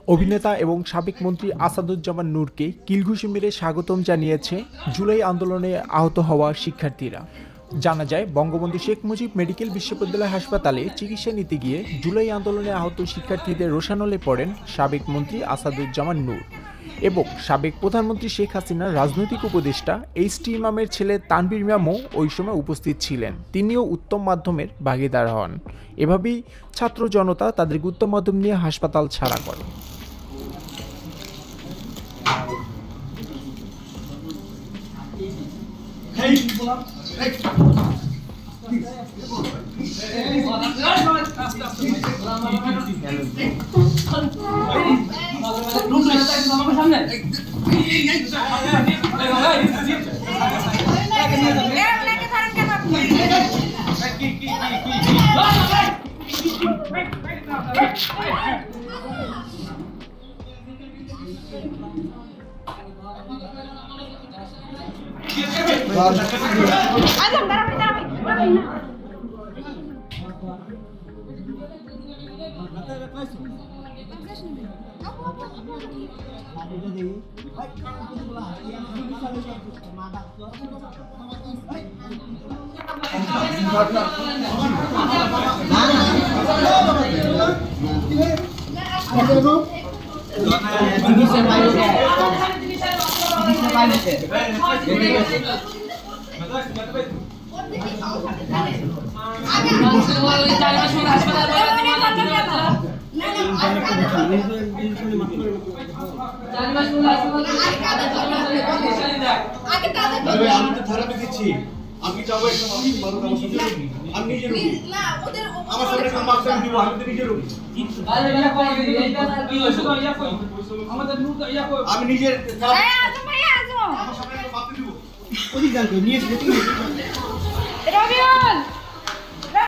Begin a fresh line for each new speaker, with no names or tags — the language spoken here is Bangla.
অভিনেতা এবং সাবেক মন্ত্রী আসাদুজ্জামান নূরকে কিলঘুষি মেরে স্বাগতম জানিয়েছে জুলাই আন্দোলনে আহত হওয়া শিক্ষার্থীরা। জানা যায়, বঙ্গবন্ধু শেখ মুজিব মেডিকেল বিশ্ববিদ্যালয় হাসপাতালে চিকিৎসা নিতে গিয়ে জুলাই আন্দোলনে আহত শিক্ষার্থীদের রোষানলে পড়েন সাবেক মন্ত্রী আসাদুজ্জামান নূর এবং সাবেক প্রধানমন্ত্রী শেখ হাসিনার রাজনৈতিক উপদেষ্টা এইচ.টি. ইমামের ছেলে তানভীর ইমামও ওই সময় উপস্থিত ছিলেন। তিনিও উত্তম মাধ্যমের ভাগিদার হন। এভাবেই ছাত্র জনতা তাদের উত্তম মাধ্যম নিয়ে হাসপাতাল ছাড়া করে।
আমি যাবো একটা মানুষ বড় কাজ করতে আমি নিজে রুগী না ওদের আমার সামনে একটা মাস্টার দিব আমি তো নিজে রুগী আরে এটা কই এইটা কি হইছে তো ইয়া কই আমাদের নূর ইয়া কই আমি নিজে এই আজম ভাই আজম আমার সামনে একটা মাস্টার দিব ওই জানতো নিয়ে রবিউল